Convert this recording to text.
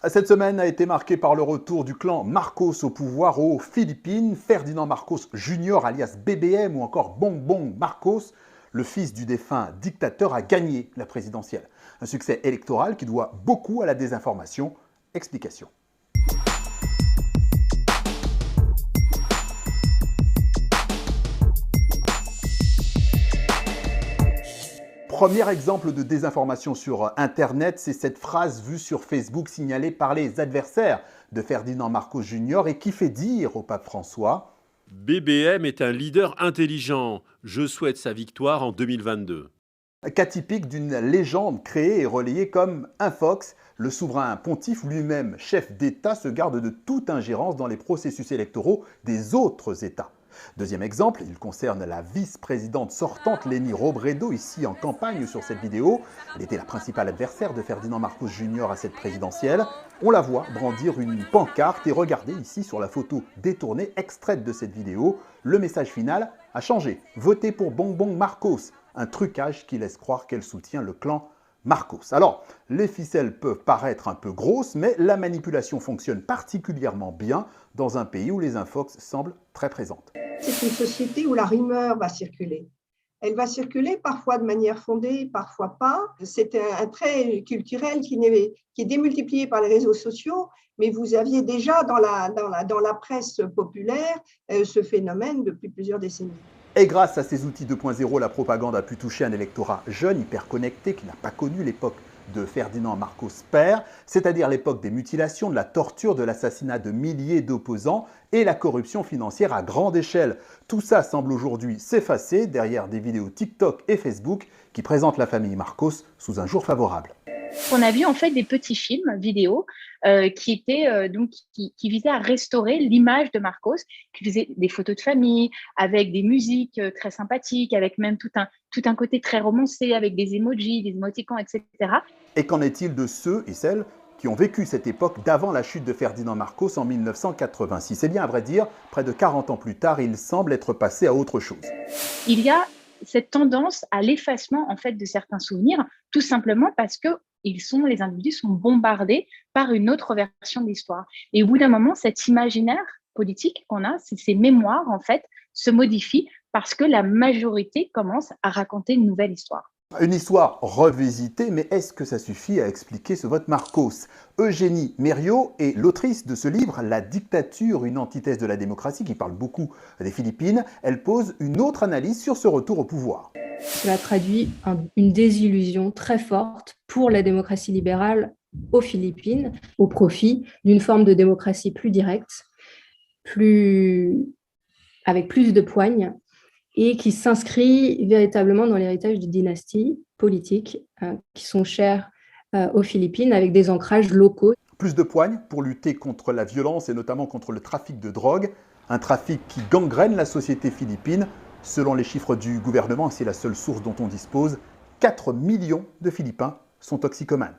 Cette semaine a été marquée par le retour du clan Marcos au pouvoir aux Philippines. Ferdinand Marcos Jr. alias BBM ou encore Bongbong Marcos, le fils du défunt dictateur, a gagné la présidentielle. Un succès électoral qui doit beaucoup à la désinformation. Explication. Premier exemple de désinformation sur Internet, c'est cette phrase vue sur Facebook signalée par les adversaires de Ferdinand Marcos Jr. et qui fait dire au pape François « BBM est un leader intelligent. Je souhaite sa victoire en 2022. » Cas typique d'une légende créée et relayée comme un Fox. Le souverain pontife, lui-même chef d'État, se garde de toute ingérence dans les processus électoraux des autres États. Deuxième exemple, il concerne la vice-présidente sortante Leni Robredo, ici en campagne sur cette vidéo. Elle était la principale adversaire de Ferdinand Marcos Jr. à cette présidentielle. On la voit brandir une pancarte et regardez ici sur la photo détournée extraite de cette vidéo. Le message final a changé. Votez pour Bongbong Marcos, un trucage qui laisse croire qu'elle soutient le clan Marcos. Alors, les ficelles peuvent paraître un peu grosses, mais la manipulation fonctionne particulièrement bien dans un pays où les infox semblent très présentes. C'est une société où la rumeur va circuler. Elle va circuler parfois de manière fondée, parfois pas. C'est un trait culturel qui est démultiplié par les réseaux sociaux, mais vous aviez déjà dans la presse populaire ce phénomène depuis plusieurs décennies. Et grâce à ces outils 2.0, la propagande a pu toucher un électorat jeune, hyper connecté, qui n'a pas connu l'époque de Ferdinand Marcos père, c'est-à-dire l'époque des mutilations, de la torture, de l'assassinat de milliers d'opposants et la corruption financière à grande échelle. Tout ça semble aujourd'hui s'effacer derrière des vidéos TikTok et Facebook qui présentent la famille Marcos sous un jour favorable. On a vu en fait des petits films vidéo qui visaient à restaurer l'image de Marcos, qui faisaient des photos de famille, avec des musiques très sympathiques, avec même tout un côté très romancé, avec des emojis, des émoticons, etc. Et qu'en est-il de ceux et celles qui ont vécu cette époque d'avant la chute de Ferdinand Marcos en 1986 ? Eh bien, à vrai dire, près de 40 ans plus tard, il semble être passé à autre chose. Il y a cette tendance à l'effacement en fait de certains souvenirs, tout simplement parce que les individus sont bombardés par une autre version de l'histoire. Et au bout d'un moment, cet imaginaire politique qu'on a, ces mémoires en fait, se modifient parce que la majorité commence à raconter une nouvelle histoire. Une histoire revisitée, mais est-ce que ça suffit à expliquer ce vote Marcos ? Eugénie Merriot est l'autrice de ce livre, La dictature, une antithèse de la démocratie, qui parle beaucoup des Philippines. Elle pose une autre analyse sur ce retour au pouvoir. Cela traduit une désillusion très forte pour la démocratie libérale aux Philippines, au profit d'une forme de démocratie plus directe, avec plus de poigne, et qui s'inscrit véritablement dans l'héritage des dynasties politiques qui sont chères aux Philippines, avec des ancrages locaux. Plus de poigne pour lutter contre la violence et notamment contre le trafic de drogue, un trafic qui gangrène la société philippine. Selon les chiffres du gouvernement, c'est la seule source dont on dispose, 4 millions de Philippins sont toxicomanes.